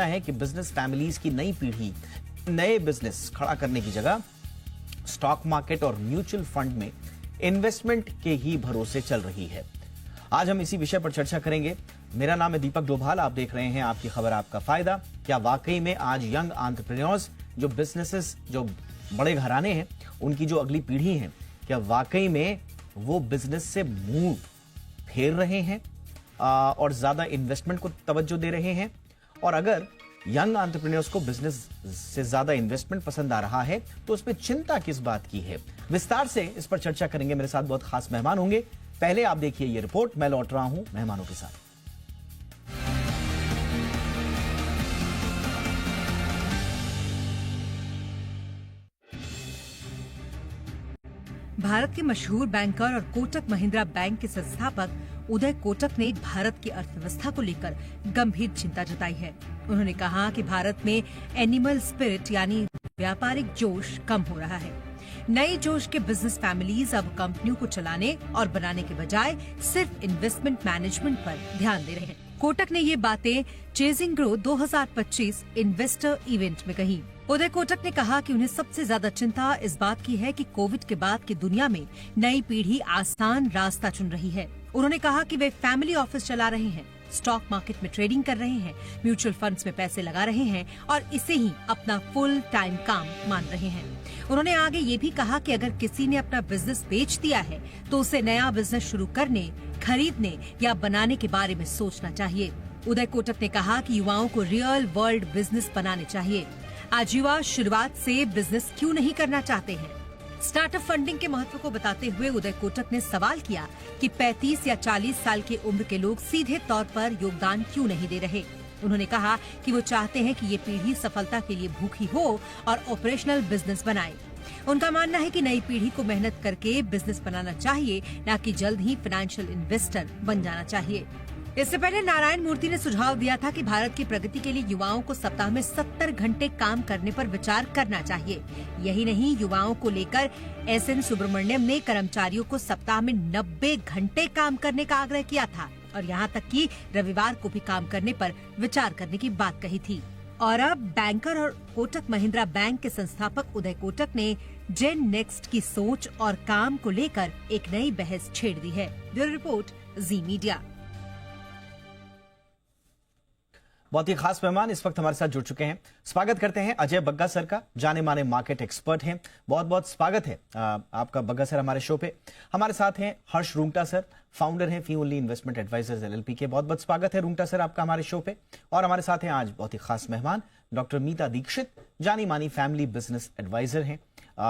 है कि business families की नई पीढ़ी नए बिजनेस खड़ा करने की जगह स्टॉक मार्केट और म्यूचुअल फंड में इन्वेस्टमेंट के ही भरोसे चल रही है। आज हम इसी विषय पर चर्चा करेंगे। मेरा नाम है दीपक डोभाल, आप देख रहे हैं आपकी खबर आपका फायदा। क्या वाकई में आज यंग एंटरप्रेन्योर्स जो बिजनेसेस जो बड़े घराने हैं उनकी जो अगली पीढ़ी है, क्या वाकई में वो बिजनेस से मुंह फेर रहे हैं और ज्यादा इन्वेस्टमेंट को तवज्जो दे रहे हैं? और अगर यंग एंटरप्रेन्योर्स को बिजनेस से ज्यादा इन्वेस्टमेंट पसंद आ रहा है तो उसमें चिंता किस बात की है? विस्तार से इस पर चर्चा करेंगे। मेरे साथ बहुत खास मेहमान होंगे। पहले आप देखिए ये रिपोर्ट, मैं लौट रहा हूं मेहमानों के साथ। भारत के मशहूर बैंकर और कोटक महिंद्रा बैंक के संस्थापक उदय कोटक ने भारत की अर्थव्यवस्था को लेकर गंभीर चिंता जताई है। उन्होंने कहा कि भारत में एनिमल स्पिरिट यानी व्यापारिक जोश कम हो रहा है। नए जोश के बिजनेस फैमिलीज अब कंपनियों को चलाने और बनाने के बजाय सिर्फ इन्वेस्टमेंट मैनेजमेंट पर ध्यान दे रहे हैं। कोटक ने ये बातें चेजिंग ग्रोथ 2025 इन्वेस्टर इवेंट में कही। उदय कोटक ने कहा कि उन्हें सबसे ज्यादा चिंता इस बात की है कि कोविड के बाद की दुनिया में नई पीढ़ी आसान रास्ता चुन रही है। उन्होंने कहा कि वे फैमिली ऑफिस चला रहे हैं, स्टॉक मार्केट में ट्रेडिंग कर रहे हैं, म्यूचुअल फंड्स में पैसे लगा रहे हैं और इसे ही अपना फुल टाइम काम मान रहे हैं। उन्होंने आगे ये भी कहा कि अगर किसी ने अपना बिजनेस बेच दिया है तो उसे नया बिजनेस शुरू करने, खरीदने या बनाने के बारे में सोचना चाहिए। उदय कोटक ने कहा कि युवाओं को रियल वर्ल्ड बिजनेस बनाने चाहिए। आज युवा शुरुआत से बिजनेस क्यों नहीं करना चाहते हैं? स्टार्टअप फंडिंग के महत्व को बताते हुए उदय कोटक ने सवाल किया कि 35 या 40 साल की उम्र के लोग सीधे तौर पर योगदान क्यों नहीं दे रहे। उन्होंने कहा कि वो चाहते हैं कि ये पीढ़ी सफलता के लिए भूखी हो और ऑपरेशनल बिजनेस बनाए। उनका मानना है कि नई पीढ़ी को मेहनत करके बिजनेस बनाना चाहिए, न कि जल्द ही फाइनेंशियल इन्वेस्टर बन जाना चाहिए। इससे पहले नारायण मूर्ति ने सुझाव दिया था कि भारत की प्रगति के लिए युवाओं को सप्ताह में 70 घंटे काम करने पर विचार करना चाहिए। यही नहीं, युवाओं को लेकर एसएन सुब्रमण्यम ने कर्मचारियों को सप्ताह में 90 घंटे काम करने का आग्रह किया था और यहाँ तक कि रविवार को भी काम करने पर विचार करने की बात कही थी। और अब बैंकर और कोटक महिंद्रा बैंक के संस्थापक उदय कोटक ने जेन नेक्स्ट की सोच और काम को लेकर एक नई बहस छेड़ दी है। ब्यूरो रिपोर्ट, जी मीडिया। बहुत ही खास मेहमान इस वक्त हमारे साथ जुड़ चुके हैं। स्वागत करते हैं अजय बग्गा सर का, जाने माने मार्केट एक्सपर्ट हैं। बहुत बहुत स्वागत है आपका बग्गा सर हमारे शो पे। हमारे साथ हैं हर्ष रूंगटा सर, फाउंडर हैं फी ओनली इन्वेस्टमेंट एडवाइजर्स एलएलपी के। बहुत बहुत स्वागत है रूंगटा सर आपका हमारे शो पे। और हमारे साथ हैं आज बहुत ही खास मेहमान डॉक्टर मीता दीक्षित, जानी मानी फैमिली बिजनेस एडवाइजर हैं।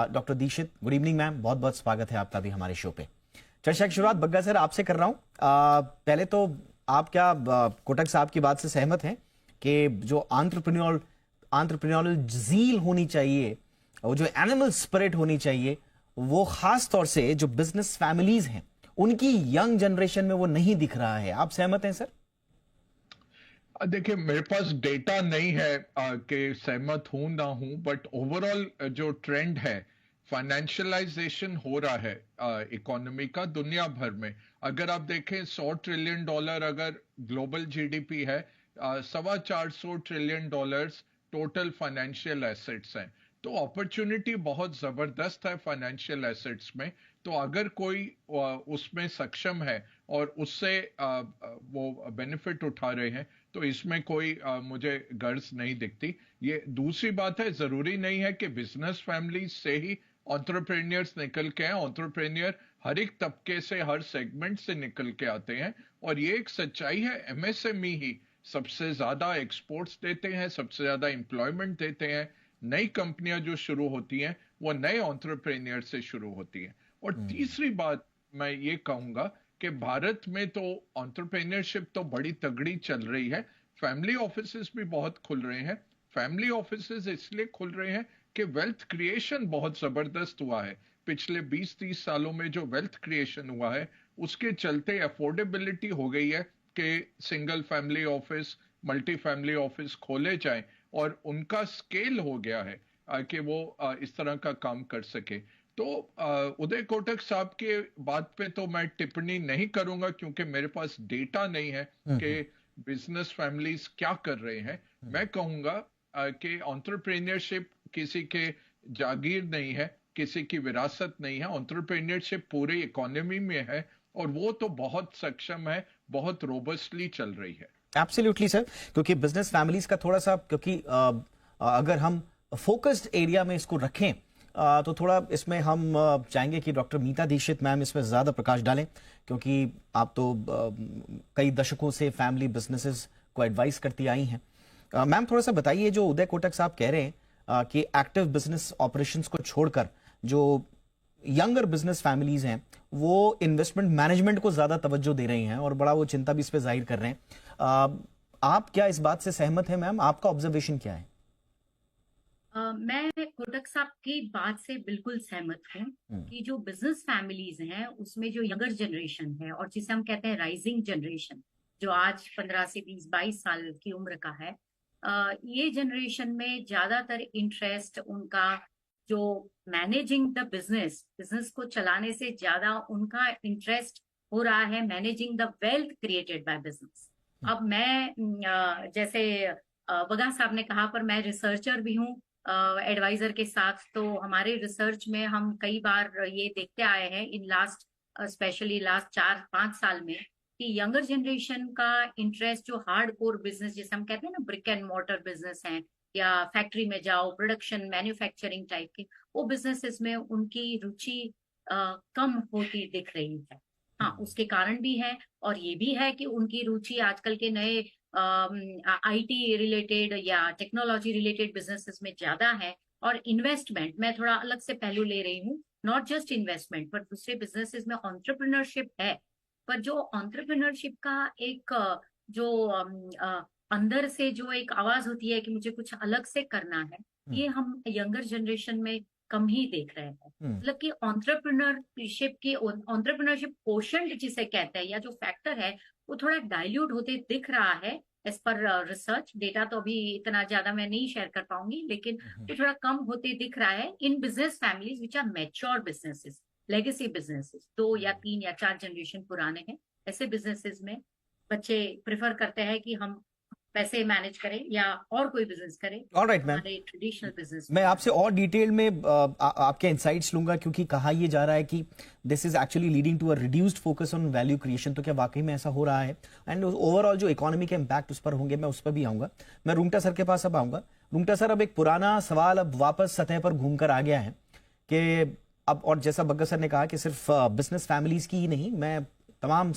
Doctor Dixit, good evening ma'am, बहुत बहुत स्वागत है आपका भी हमारे शो पे। चर्चा की शुरुआत बग्गा सर आपसे कर रहा हूँ। पहले तो आप क्या कोटक साहब की बात से सहमत हैं कि जो एंटरप्रेन्योरल जील होनी चाहिए, वो जो एनिमल स्पिरिट होनी चाहिए, वो खास तौर से जो बिजनेस फैमिलीज हैं उनकी यंग जनरेशन में वो नहीं दिख रहा है? आप सहमत हैं सर? देखिए, मेरे पास डेटा नहीं है कि सहमत हूं ना हूं, बट ओवरऑल जो ट्रेंड है, फाइनेंशियलाइजेशन हो रहा है इकोनॉमी का दुनिया भर में। अगर आप देखें, $100 ट्रिलियन अगर ग्लोबल जीडीपी है, $425 ट्रिलियन टोटल फाइनेंशियल एसेट्स हैं। तो अपॉर्चुनिटी बहुत जबरदस्त है फाइनेंशियल एसेट्स में। तो अगर कोई उसमें सक्षम है और उससे वो बेनिफिट उठा रहे हैं तो इसमें कोई मुझे गर्ज नहीं दिखती। ये दूसरी बात है, जरूरी नहीं है कि बिजनेस फैमिली से ही एंटरप्रेन्योर्स निकल के आए। एंटरप्रेन्योर हर एक तबके से, हर सेगमेंट से निकल के आते हैं और ये एक सच्चाई है। एमएसएमई ही सबसे ज्यादा एक्सपोर्ट्स देते हैं, सबसे ज्यादा एम्प्लॉयमेंट देते हैं। नई कंपनियां जो शुरू होती हैं वो नए एंटरप्रेन्योर से शुरू होती हैं। और तीसरी बात मैं ये कहूंगा कि भारत में तो एंटरप्रेन्योरशिप तो बड़ी तगड़ी चल रही है। फैमिली ऑफिसेस भी बहुत खुल रहे हैं। फैमिली ऑफिसेस इसलिए खुल रहे हैं कि वेल्थ क्रिएशन बहुत जबरदस्त हुआ है। पिछले 20-30 सालों में जो वेल्थ क्रिएशन हुआ है उसके चलते अफोर्डेबिलिटी हो गई है कि single family office, multi family office खोले जाएं और उनका स्केल हो गया है कि वो इस तरह का काम कर सके। तो उदय कोटक साहब के बात पे तो मैं टिप्पणी नहीं करूंगा क्योंकि मेरे पास डेटा नहीं है कि बिजनेस फैमिलीज क्या कर रहे हैं। मैं कहूंगा कि एंटरप्रेन्योरशिप किसी के जागीर नहीं है, किसी की विरासत नहीं है। एंटरप्रेन्योरशिप पूरी इकोनॉमी में है और वो तो बहुत सक्षम है, बहुत रोबस्टली चल रही है। एब्सोल्युटली सर, क्योंकि बिजनेस फैमिलीज का थोड़ा सा, क्योंकि अगर हम फोकस्ड एरिया में इसको रखें तो थोड़ा इसमें हम चाहेंगे कि डॉक्टर मीता दीक्षित मैम इसमें ज्यादा प्रकाश डालें, क्योंकि आप तो कई दशकों से फैमिली बिजनेसेस को एडवाइस करती आई हैं। मैम थोड़ा सा बताइए, जो उदय कोटक साहब कह रहे हैं कि एक्टिव बिजनेस ऑपरेशंस को छोड़कर जो यंगर बिजनेस फैमिलीज हैं वो इन्वेस्टमेंट मैनेजमेंट को ज्यादा तवज्जो दे रही हैं और बड़ा वो चिंता भी इस पे जाहिर कर रहे हैं। आप क्या इस बात से सहमत हैं मैम? आपका ऑब्जर्वेशन क्या है? मैं कोटक साहब की बात से बिल्कुल सहमत हूँ कि जो बिजनेस फैमिलीज हैं उसमें जो यंगर जनरेशन है और जिसे हम कहते हैं राइजिंग जनरेशन, जो आज 15 से 20-22 साल की उम्र का है, ये जनरेशन में ज्यादातर इंटरेस्ट उनका जो मैनेजिंग द बिजनेस को चलाने से ज्यादा उनका इंटरेस्ट हो रहा है managing the wealth created by business. अब मैं जैसे बगा साहब ने कहा, पर मैं रिसर्चर भी हूँ एडवाइजर के साथ, तो हमारे रिसर्च में हम कई बार ये देखते आए हैं इन लास्ट स्पेशली लास्ट 4-5 साल में कि यंगर जनरेशन का इंटरेस्ट जो हार्ड कोर बिजनेस जिसे हम कहते हैं ना, ब्रिक एंड मोटर बिजनेस हैं या फैक्ट्री में जाओ, प्रोडक्शन मैन्युफैक्चरिंग टाइप के, वो बिजनेसेस में उनकी रुचि कम होती दिख रही है। हाँ, उसके कारण भी है और ये भी है कि उनकी रुचि आजकल के नए आईटी रिलेटेड या टेक्नोलॉजी रिलेटेड बिजनेसेस में ज्यादा है। और इन्वेस्टमेंट मैं थोड़ा अलग से पहलू ले रही हूँ, नॉट जस्ट इन्वेस्टमेंट पर दूसरे बिजनेसेस में एंटरप्रेन्योरशिप है, पर जो एंटरप्रेन्योरशिप का एक जो अंदर से जो एक आवाज होती है कि मुझे कुछ अलग से करना है, ये हम यंगर जनरेशन में कम ही देख रहे हैं। मतलब कि एंटरप्रेन्योरशिप कोशेंट जिसे कहते हैं या जो फैक्टर है वो थोड़ा डाइल्यूट होते दिख रहा है एज पर रिसर्च डेटा। तो अभी इतना ज्यादा मैं नहीं शेयर कर पाऊंगी, लेकिन वो थोड़ा कम होते दिख रहा है in business families which are mature businesses, legacy businesses, 2 या 3 या 4 जनरेशन पुराने हैं। ऐसे बिजनेसेस में बच्चे प्रेफर करते हैं कि हम पैसे मैनेज करें या और कोई बिजनेस करें। ऑलराइट मैम, ट्रेडिशनल बिजनेस मैं आपसे और डिटेल में आपके इनसाइट्स लूंगा, क्योंकि कहा यह जा रहा है कि this is actually leading to a reduced focus on value creation. तो क्या वाकई में ऐसा हो रहा है? एंड ओवरऑल जो इकोनॉमी के इम्पैक्ट उस पर होंगे, मैं उस पर भी आऊंगा। मैं रूंगटा सर के पास अब आऊंगा। रूंगटा सर, अब एक पुराना सवाल अब वापस सतह पर घूमकर आ गया है कि अब, और जैसा बग्गा सर ने कहा कि सिर्फ बिजनेस फैमिलीज की ही नहीं, मैं तमाम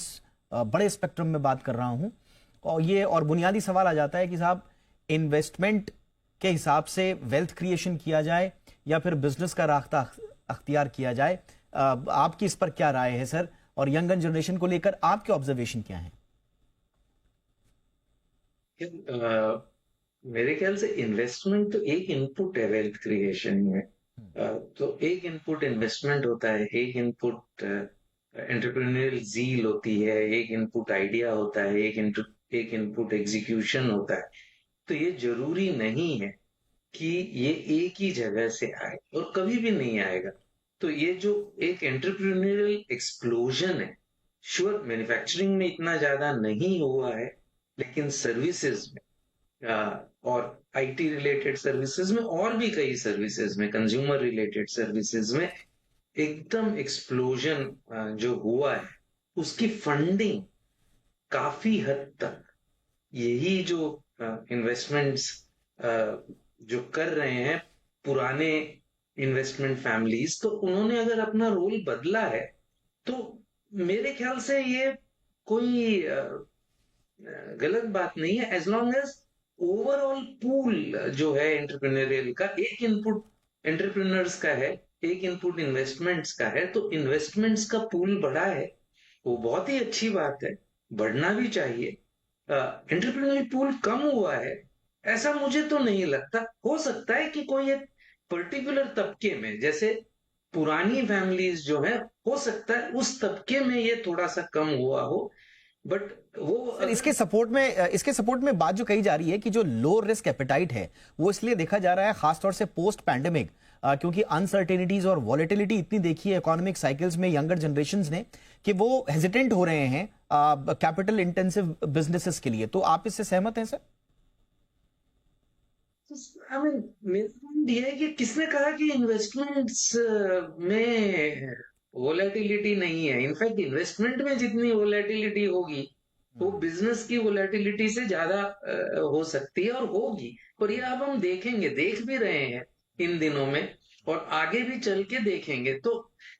बड़े स्पेक्ट्रम में बात कर रहा हूं, और बुनियादी सवाल आ जाता है कि साहब इन्वेस्टमेंट के हिसाब से वेल्थ क्रिएशन किया जाए या फिर बिजनेस का रास्ता अख्तियार किया जाए। आपकी इस पर क्या राय है सर, और यंगर जनरेशन को लेकर आपके ऑब्जर्वेशन क्या है? मेरे ख्याल से इन्वेस्टमेंट तो एक इनपुट है वेल्थ क्रिएशन में। तो एक इनपुट इन्वेस्टमेंट होता है, एक इनपुट एंटरप्रेन्योरियल ज़ील होती है, एक इनपुट आइडिया होता है, एक इनपुट एग्जीक्यूशन होता है। तो ये जरूरी नहीं है कि ये एक ही जगह से आए और कभी भी नहीं आएगा। तो ये जो एक एंटरप्रेन्योरियल एक्सप्लोजन है, श्योर मैन्युफैक्चरिंग में इतना ज्यादा नहीं हुआ है, लेकिन सर्विसेज में और आईटी रिलेटेड सर्विसेज में और भी कई सर्विसेज में, कंज्यूमर रिलेटेड सर्विसेज में एकदम एक्सप्लोजन जो हुआ है, उसकी फंडिंग काफी हद तक यही जो इन्वेस्टमेंट्स जो कर रहे हैं पुराने इन्वेस्टमेंट फैमिलीज, तो उन्होंने अगर अपना रोल बदला है, तो मेरे ख्याल से ये कोई गलत बात नहीं है, as long as overall pool जो है एंटरप्रेन्योरियल का, एक इनपुट एंटरप्रेन्योर्स का है, एक इनपुट इन्वेस्टमेंट्स का है। तो इन्वेस्टमेंट्स का पूल बढ़ा है, वो बहुत ही अच्छी बात है, बढ़ना भी चाहिए। एंटरप्रेन्योरियल पूल कम हुआ है ऐसा मुझे तो नहीं लगता। हो सकता है कि कोई एक पर्टिकुलर तबके में, जैसे पुरानी फैमिलीज जो है, हो सकता है उस तबके में ये थोड़ा सा कम हुआ हो, बट वो इसके सपोर्ट में बात जो कही जा रही है कि जो लो रिस्क एपेटाइट है वो इसलिए देखा जा रहा है खासतौर से पोस्ट पैंडेमिक, क्योंकि अनसर्टेनिटीज और वॉलेटिलिटी इतनी देखी है इकोनॉमिक साइकिल्स में यंगर जनरेशंस ने कि वो हेजिटेंट हो रहे हैं कैपिटल इंटेंसिव बिजनेसेस के लिए। तो आप इससे सहमत हैं सर? आई मीन मेरा पॉइंट ये है कि किसने कहा कि इन्वेस्टमेंट्स में वोलेटिलिटी नहीं है। इनफैक्ट इन्वेस्टमेंट में जितनी वोलेटिलिटी होगी वो बिजनेस की वोलेटिलिटी से ज्यादा हो सकती है और होगी। और ये अब हम देखेंगे, देख भी रहे हैं इन दिनों में, और आगे भी चल के देखेंगे। तो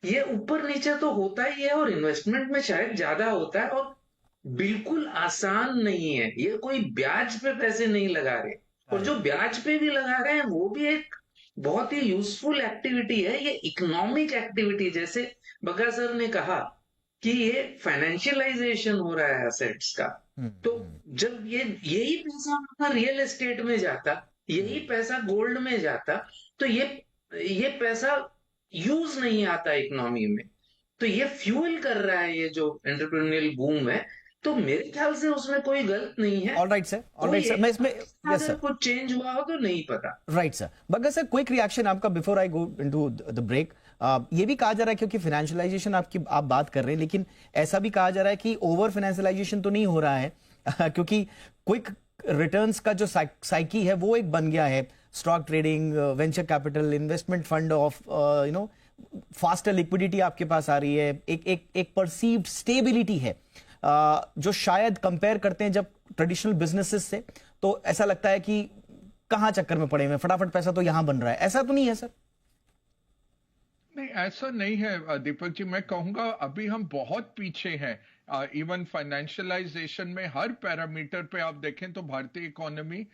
ये ऊपर नीचे तो होता ही है, और इन्वेस्टमेंट में शायद ज्यादा होता है, और बिल्कुल आसान नहीं है। ये कोई ब्याज पे पैसे नहीं लगा रहे, और जो ब्याज पे भी लगा रहे हैं वो भी एक बहुत ही यूजफुल एक्टिविटी है। ये इकोनॉमिक एक्टिविटी, जैसे बग्गा सर ने कहा कि ये फाइनेंशियलाइजेशन हो रहा है एसेट्स का। तो जब ये यही पैसा आपका रियल एस्टेट में जाता, यही पैसा गोल्ड में जाता, तो ये पैसा यूज नहीं आता इकोनॉमी में। तो ये फ्यूल कर रहा है ये जो एंटरप्रेन्योरियल बूम है। तो मेरे ख्याल से उसमें कोई गलत नहीं है। All right sir, all right कोई सर, मैं इसमें यस अगर सर, कुछ चेंज हुआ हो तो नहीं पता। Right sir. Bagga sir, quick reaction आपका before I go into the break. ये भी कहा जा रहा है, क्योंकि फाइनेंशियलाइजेशन आपकी आप बात कर रहे हैं, लेकिन ऐसा भी कहा जा रहा है कि ओवर फाइनेंशियलाइजेशन तो नहीं हो रहा है क्योंकि क्विक रिटर्न्स का जो साइकी है वो एक बन गया है। Stock trading, venture capital, investment fund of faster liquidity आपके पास आ रही है, एक परसीव्ड स्टेबिलिटी है जो शायद कंपेयर करते हैं जब ट्रेडिशनल बिजनेसेस से, तो ऐसा लगता है कि कहां चक्कर में पड़े हुए हैं, फटाफट पैसा तो यहां बन रहा है। ऐसा तो नहीं है सर? नहीं, ऐसा नहीं है दीपक जी। मैं कहूंगा अभी हम बहुत पीछे हैं। इवन फाइनेंशियलाइजेशन में हर पैरामीटर पे आप देखें तो भारतीय इकोनॉमी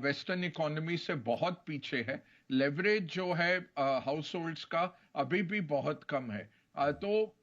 वेस्टर्न इकोनॉमी से बहुत पीछे है। लेवरेज जो है हाउस होल्ड्स का अभी भी बहुत कम है। तो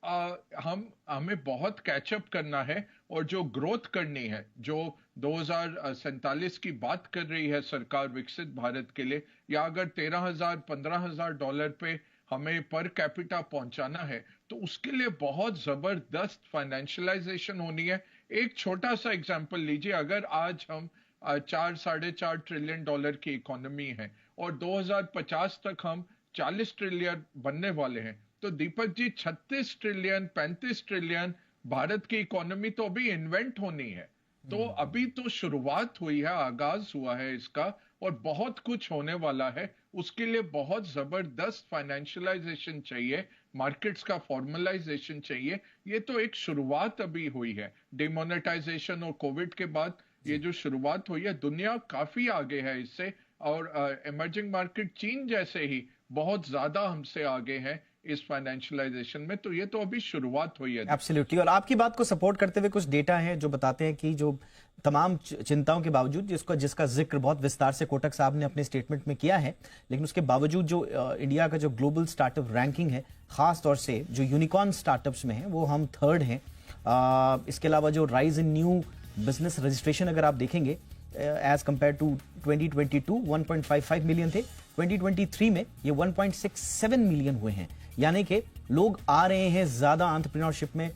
हमें बहुत कैचअप करना है, और जो ग्रोथ करनी है, जो 2047 की बात कर रही है सरकार विकसित भारत के लिए, या अगर $13,000-15,000 पे हमें पर कैपिटा पहुंचाना है, तो उसके लिए बहुत जबरदस्त फाइनेंशियलाइजेशन होनी है। एक छोटा सा एग्जांपल लीजिए, अगर आज हम 4-4.5 ट्रिलियन डॉलर की इकोनॉमी है और 2050 तक हम 40 ट्रिलियन बनने वाले हैं, तो दीपक जी 36 ट्रिलियन 35 ट्रिलियन भारत की इकोनॉमी तो अभी इन्वेंट होनी है। तो अभी तो शुरुआत हुई है, आगाज हुआ है इसका, और बहुत कुछ होने वाला है। उसके लिए बहुत जबरदस्त फाइनेंशियलाइजेशन चाहिए, मार्केट्स का फॉर्मलाइजेशन चाहिए। ये तो एक शुरुआत अभी हुई है। डिमोनेटाइजेशन और कोविड के बाद ये जो शुरुआत हुई है, दुनिया काफी आगे है इससे, और इमर्जिंग मार्केट चीन जैसे ही बहुत ज्यादा हमसे आगे हैं इस फाइनेंशियलाइजेशन में। तो ये तो अभी शुरुआत हुई है। एब्सोल्युटली। और आपकी बात को सपोर्ट करते हुए कुछ डेटा हैं जो बताते हैं कि जो तमाम चिंताओं के बावजूद, जिसका जिक्र बहुत विस्तार से कोटक साहब ने अपने स्टेटमेंट में किया है, लेकिन उसके बावजूद जो इंडिया का जो ग्लोबल स्टार्टअप रैंकिंग है, खास तौर से जो यूनिकॉर्न स्टार्टअप्स में है, वो हम थर्ड हैं। इसके अलावा जो rise in new business registration अगर आप देखेंगे, एज कंपेयर टू 2022 1.55 मिलियन थे, 2023 में ये 1.67 मिलियन हुए हैं। यानी कि लोग आ रहे हैं ज्यादा एंटरप्रेन्योरशिप में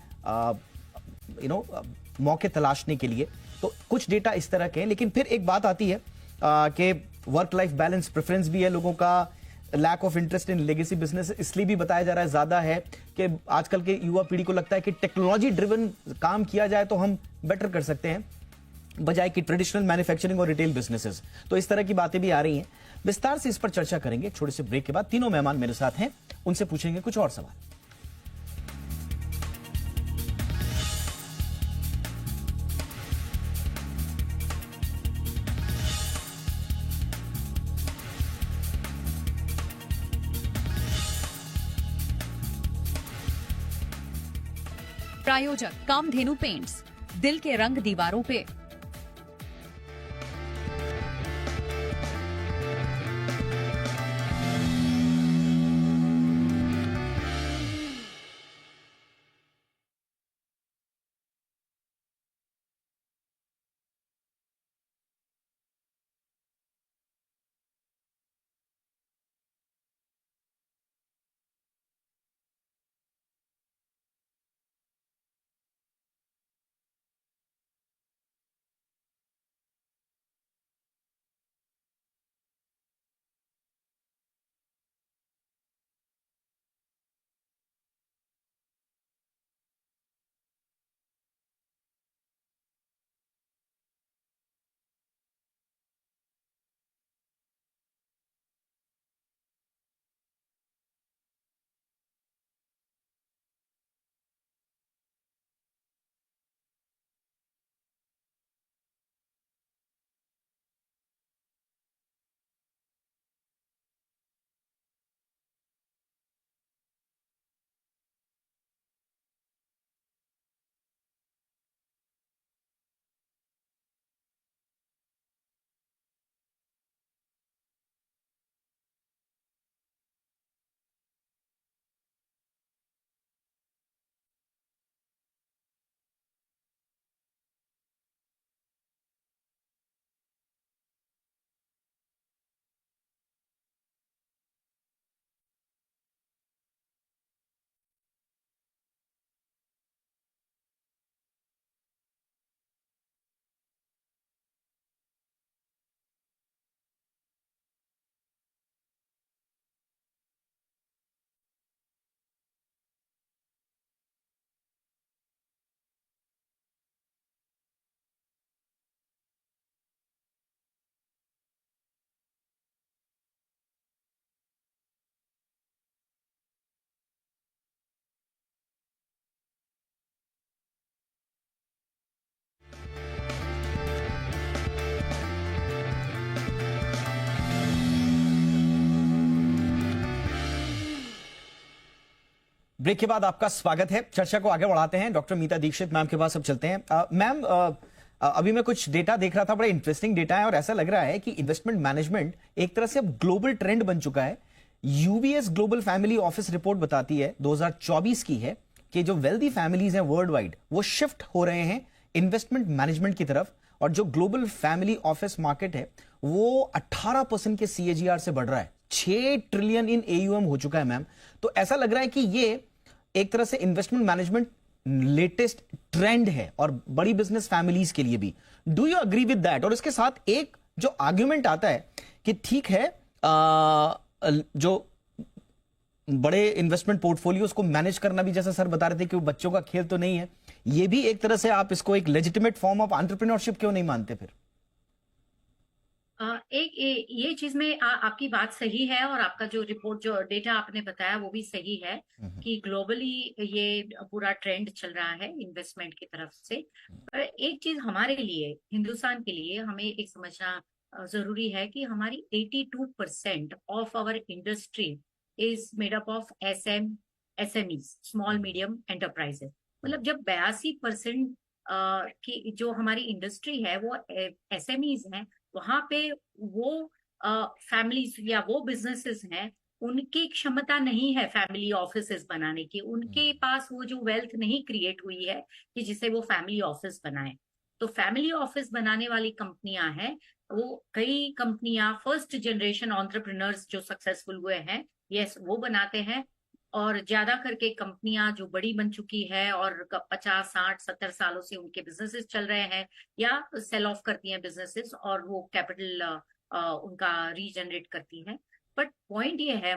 मौके तलाशने के लिए। तो कुछ डेटा इस तरह के हैं, लेकिन फिर एक बात आती है कि वर्क लाइफ बैलेंस प्रेफरेंस भी है लोगों का। Lack of interest in legacy business इसलिए भी बताया जा रहा है ज्यादा है कि आजकल के युवा पीढ़ी को लगता है कि टेक्नोलॉजी ड्रिवन काम किया जाए तो हम बेटर कर सकते हैं, बजाय कि ट्रेडिशनल मैन्युफैक्चरिंग और रिटेल बिजनेसेस। तो इस तरह की बातें भी आ रही हैं। विस्तार से इस पर चर्चा करेंगे छोटे से ब्रेक के बाद। तीनों मेहमान मेरे साथ हैं, उनसे पूछेंगे कुछ और सवाल। प्रायोजक कामधेनु पेंट्स, दिल के रंग दीवारों पे। ब्रेक के बाद आपका स्वागत है। चर्चा को आगे बढ़ाते हैं। डॉक्टर मीता दीक्षित मैम के पास अब चलते हैं। मैम, अभी मैं कुछ डेटा देख रहा था, बड़ा इंटरेस्टिंग डेटा है और ऐसा लग रहा है कि इन्वेस्टमेंट मैनेजमेंट एक तरह से अब ग्लोबल ट्रेंड बन चुका है। UBS global family office report बताती है, 2024 की है, कि जो वेल्दी फैमिलीज हैं वर्ल्ड वाइड वो शिफ्ट हो रहे हैं इन्वेस्टमेंट मैनेजमेंट की तरफ, और जो ग्लोबल फैमिली ऑफिस मार्केट है वो 18% के सीएजीआर से बढ़ रहा है। 6 ट्रिलियन इन एयूएम हो चुका है मैम। तो ऐसा लग रहा है कि ये एक तरह से इन्वेस्टमेंट मैनेजमेंट लेटेस्ट ट्रेंड है और बड़ी बिजनेस फैमिलीज के लिए भी। Do you agree with that? और इसके साथ एक जो आर्ग्यूमेंट आता है कि ठीक है, जो बड़े इन्वेस्टमेंट पोर्टफोलियोज को मैनेज करना भी, जैसा सर बता रहे थे कि वो बच्चों का खेल तो नहीं है, ये भी एक तरह से आप इसको एक लेजिटिमेट फॉर्म ऑफ एंटरप्रेन्योरशिप क्यों नहीं मानते फिर? ये चीज में आपकी बात सही है, और आपका जो रिपोर्ट, जो डेटा आपने बताया वो भी सही है कि ग्लोबली ये पूरा ट्रेंड चल रहा है इन्वेस्टमेंट की तरफ से। पर एक चीज हमारे लिए, हिंदुस्तान के लिए, हमें एक समझना जरूरी है कि हमारी 82% of our industry is made up of SME, small medium enterprises. मतलब जब 82% की जो हमारी इंडस्ट्री है वो एसएमईज हैं, वहां पे वो फैमिलीज या वो बिजनेसेस हैं, उनकी क्षमता नहीं है फैमिली ऑफिसेस बनाने की, उनके पास वो जो वेल्थ नहीं क्रिएट हुई है कि जिसे वो फैमिली ऑफिस बनाए। तो फैमिली ऑफिस बनाने वाली कंपनियां हैं, वो कई कंपनियां फर्स्ट जनरेशन एंटरप्रेन्योर्स जो सक्सेसफुल हुए हैं, यस, वो बनाते हैं। और ज्यादा करके कंपनियां जो बड़ी बन चुकी है और 50, 60, 70 सालों से उनके बिजनेसेस चल रहे हैं या सेल ऑफ करती हैं बिजनेसेस और वो कैपिटल उनका रीजनरेट करती है। बट पॉइंट ये है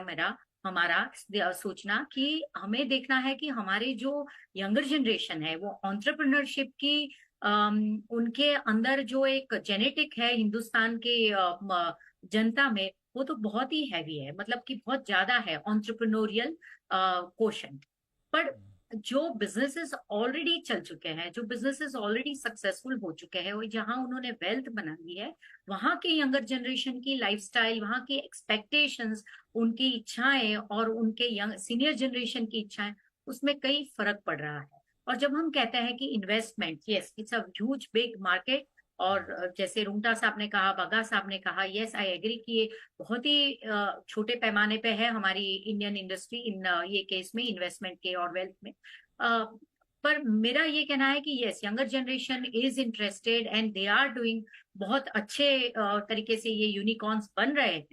हमारा सोचना कि हमें देखना है कि हमारे जो यंगर जनरेशन है वो एंटरप्रेन्योरशिप की उनके अंदर जो एक जेनेटिक है हिंदुस्तान के जनता में, वो तो बहुत ही हैवी है, मतलब कि बहुत ज्यादा है एंटरप्रेन्योरियल कोशेंट। पर जो बिजनेसेस ऑलरेडी चल चुके हैं, जो बिजनेसेस ऑलरेडी सक्सेसफुल हो चुके हैं और जहां उन्होंने वेल्थ बना ली है, वहां के यंगर जनरेशन की लाइफस्टाइल, वहां की एक्सपेक्टेशंस, उनकी इच्छाएं और उनके सीनियर जनरेशन की इच्छाएं, उसमें कई फर्क पड़ रहा है। और जब हम कहते हैं कि investment, yes, it's a huge big market, और जैसे रुंगटा साहब ने कहा, बग्गा साहब ने कहा, यस आई एग्री कि ये बहुत ही छोटे पैमाने पे है हमारी इंडियन इंडस्ट्री इन ये केस में, इन्वेस्टमेंट के और वेल्थ में। पर मेरा ये कहना है कि yes, younger generation is interested and they are doing बहुत अच्छे तरीके से, ये यूनिकॉर्न्स बन रहे हैं।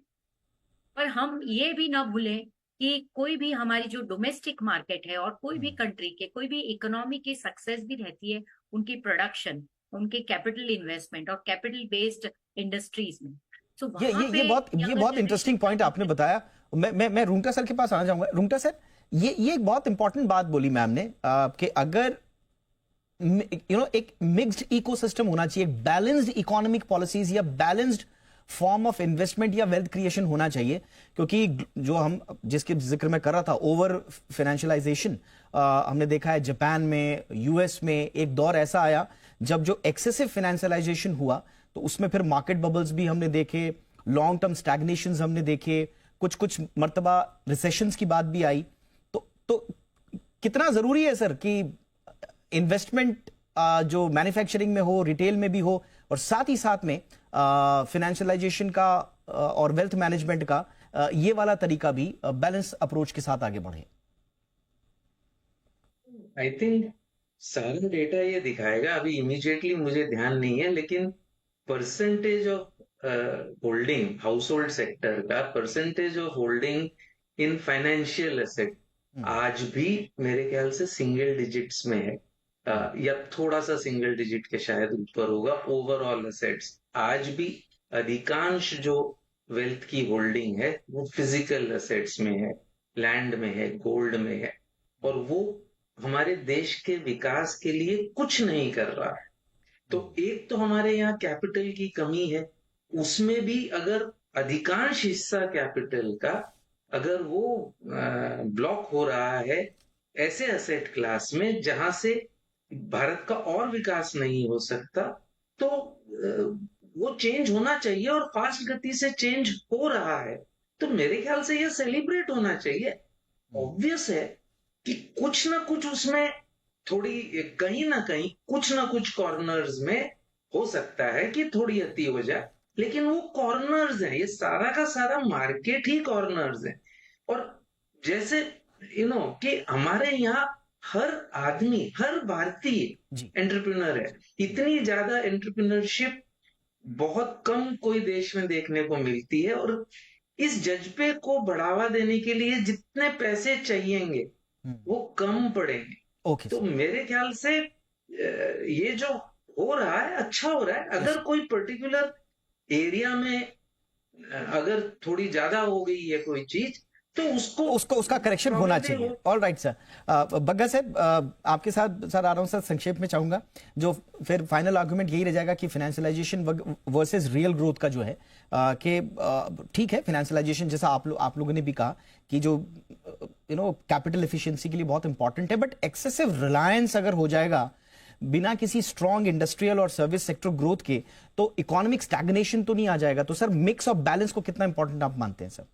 पर हम ये भी ना भूलें कि कोई भी हमारी जो डोमेस्टिक मार्केट है और कोई भी कंट्री के, कोई भी इकोनॉमी की सक्सेस भी रहती है उनकी प्रोडक्शन, उनके कैपिटल इन्वेस्टमेंट और कैपिटल बेस्ड इंडस्ट्रीज में। So, ये बहुत इंटरेस्टिंग पॉइंट आपने बताया। मैं रुंगटा सर के पास आना चाहूंगा। रुंगटा सर, ये एक बहुत इंपॉर्टेंट बात बोली मैम ने कि अगर एक मिक्स्ड इकोसिस्टम होना चाहिए, बैलेंस्ड इकोनॉमिक पॉलिसीज या बैलेंस्ड फॉर्म ऑफ इन्वेस्टमेंट या वेल्थ क्रिएशन होना चाहिए, क्योंकि जो हम जिसके जिक्र मैं कर रहा था, ओवर फाइनेंशियलाइजेशन, हमने देखा है जापान में, यूएस में एक दौर ऐसा आया जब जो एक्सेसिव फाइनेंशियलाइजेशन हुआ तो उसमें फिर मार्केट बबल्स भी हमने देखे, लॉन्ग टर्म स्टैग्नेशंस हमने देखे, कुछ मर्तबा रिसेशंस की बात भी आई। तो कितना जरूरी है सर कि इन्वेस्टमेंट जो मैन्युफैक्चरिंग में हो, रिटेल में भी हो, और साथ ही साथ में फाइनेंशियलाइजेशन का और वेल्थ मैनेजमेंट का ये वाला तरीका भी बैलेंस अप्रोच के साथ आगे बढ़े? आई थिंक सारा डेटा ये दिखाएगा, अभी इमीडिएटली मुझे ध्यान नहीं है, लेकिन percentage of holding household sector का, percentage of holding in financial asset आज भी मेरे ख्याल से सिंगल डिजिट्स में है, या थोड़ा सा सिंगल डिजिट के शायद ऊपर होगा। ओवरऑल एसेट्स आज भी अधिकांश जो वेल्थ की होल्डिंग है वो फिजिकल एसेट्स में है, लैंड में है, गोल्ड में है, और वो हमारे देश के विकास के लिए कुछ नहीं कर रहा है। तो एक तो हमारे यहाँ कैपिटल की कमी है, उसमें भी अगर अधिकांश हिस्सा कैपिटल का अगर वो ब्लॉक हो रहा है ऐसे एसेट क्लास में जहां से भारत का और विकास नहीं हो सकता, तो वो चेंज होना चाहिए, और फास्ट गति से चेंज हो रहा है। तो मेरे ख्याल से ये सेलिब्रेट होना चाहिए। ऑब्वियस है कि कुछ ना कुछ उसमें थोड़ी, कहीं ना कहीं कुछ ना कुछ कॉर्नर्स में हो सकता है कि थोड़ी अति हो जाए, लेकिन वो कॉर्नर्स हैं, ये सारा का सारा मार्केट ही कॉर्नर्स है। और जैसे कि हमारे यहाँ हर आदमी, हर भारतीय जी एंटरप्रेन्योर है। इतनी ज्यादा एंटरप्रेन्योरशिप बहुत कम कोई देश में देखने को मिलती है, और इस जज्बे को बढ़ावा देने के लिए जितने पैसे चाहिएंगे वो कम पड़ेंगे। ओके तो मेरे ख्याल से ये जो हो रहा है अच्छा हो रहा है। अगर कोई पर्टिकुलर एरिया में अगर थोड़ी ज्यादा हो गई है कोई चीज, तो उसका करेक्शन होना probably चाहिए। ऑल राइट सर, बग्गा साहब आपके साथ सर आ रहा हूं सर, संक्षेप में चाहूंगा, जो फिर फाइनल आर्गुमेंट यही रह जाएगा कि फाइनेंशियलाइजेशन वर्सेस रियल ग्रोथ का जो है कि ठीक है, फाइनेंशियलाइजेशन जैसा आप लोगों ने भी कहा कि जो कैपिटल एफिशिएंसी के लिए बहुत इंपॉर्टेंट है, बट एक्सेसिव रिलायंस अगर हो जाएगा बिना किसी स्ट्रॉन्ग इंडस्ट्रियल और सर्विस सेक्टर ग्रोथ के, तो इकोनॉमिक स्टैग्नेशन तो नहीं आ जाएगा। तो सर मिक्स ऑफ बैलेंस को कितना इंपॉर्टेंट आप मानते हैं सर?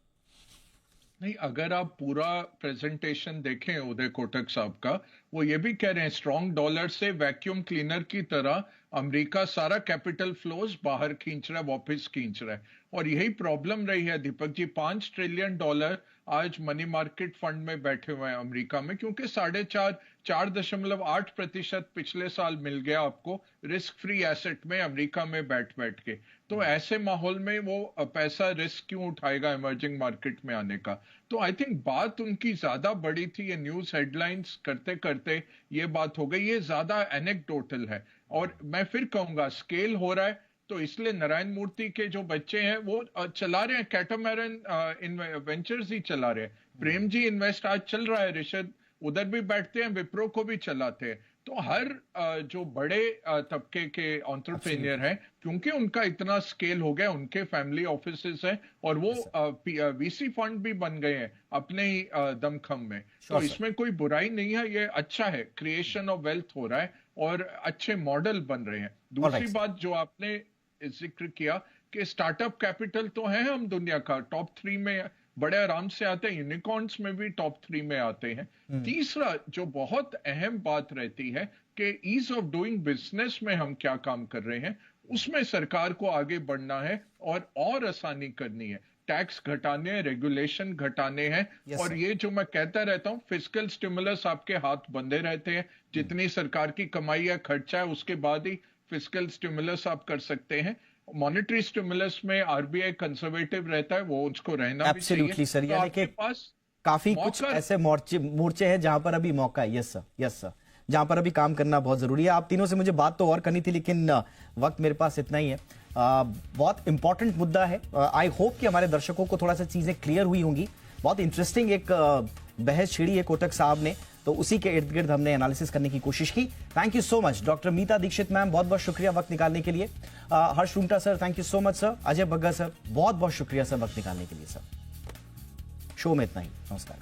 नहीं, अगर आप पूरा प्रेजेंटेशन देखें उदय कोटक साहब का, वो ये भी कह रहे हैं स्ट्रॉन्ग डॉलर से वैक्यूम क्लीनर की तरह अमेरिका सारा कैपिटल फ्लोज बाहर खींच रहा है, वापस खींच रहा है। और यही प्रॉब्लम रही है दीपक जी। $5 ट्रिलियन आज मनी मार्केट फंड में बैठे हुए हैं अमेरिका में, क्योंकि 4.8% पिछले साल मिल गया आपको रिस्क फ्री एसेट में अमेरिका में बैठ बैठ के। तो ऐसे माहौल में वो पैसा रिस्क क्यों उठाएगा इमर्जिंग मार्केट में आने का? तो आई थिंक बात उनकी ज्यादा बड़ी थी। ये न्यूज हेडलाइंस करते करते ये बात हो गई, ये ज्यादा एनेक्डोटल है। और मैं फिर कहूंगा स्केल हो रहा है, तो इसलिए नारायण मूर्ति के जो बच्चे हैं वो चला रहे हैं, कैटामैरन वेंचर्स ही चला रहे हैं। प्रेम जी इन्वेस्ट आज चल रहा है, ऋषद उधर भी बैठते हैं, विप्रो को भी चलाते हैं। तो हर जो बड़े तबके के एंटरप्रेन्योर हैं, क्योंकि उनका इतना स्केल हो गया, उनके फैमिली ऑफिसेस हैं और वो वीसी फंड भी बन गए हैं अपने ही दमखम में। तो इसमें कोई बुराई नहीं है, ये अच्छा है, क्रिएशन ऑफ वेल्थ हो रहा है और अच्छे मॉडल बन रहे हैं। दूसरी बात जो आपने जिक्र किया कि स्टार्टअप कैपिटल तो है हम दुनिया का टॉप 3 में बड़े आराम से आते हैं, यूनिकॉर्न्स में भी टॉप 3 में आते हैं। तीसरा जो बहुत अहम बात रहती है कि ईज ऑफ डूइंग बिजनेस में हम क्या काम कर रहे हैं, उसमें सरकार को आगे बढ़ना है और आसानी करनी है, टैक्स घटाने हैं, रेगुलेशन घटाने हैं। और ये जो मैं कहता रहता हूं, फिस्कल स्टिमुलस आपके हाथ बंधे रहते हैं, जितनी सरकार की कमाई है खर्चा है उसके बाद ही फिस्कल स्टिमुलस आप कर सकते हैं। मॉनेटरी स्टिमुलस में आरबीआई कंजर्वेटिव रहता है, वो उसको रहना भी चाहिए। एब्सोल्युटली सर, तो यानी कि पास काफी कुछ ऐसे मोर्चे हैं जहां पर अभी मौका है। यस सर, यस सर, जहां पर अभी काम करना बहुत जरूरी है। आप तीनों से मुझे बात तो और करनी थी, लेकिन वक्त मेरे पास इतना ही है। बहुत इंपॉर्टेंट मुद्दा है। आई होप कि हमारे दर्शकों को थोड़ा सा चीजें क्लियर हुई होंगी। बहुत इंटरेस्टिंग एक बहस छिड़ी है कोटक साहब ने, तो उसी के इर्द गिर्द हमने एनालिसिस करने की कोशिश की। Thank you so much doctor Mita Dixit ma'am, बहुत बहुत शुक्रिया वक्त निकालने के लिए। Harsh Rungta sir, thank you so much sir. Ajay Bagga sir, बहुत बहुत शुक्रिया सर वक्त निकालने के लिए सर। शो में इतना ही, नमस्कार।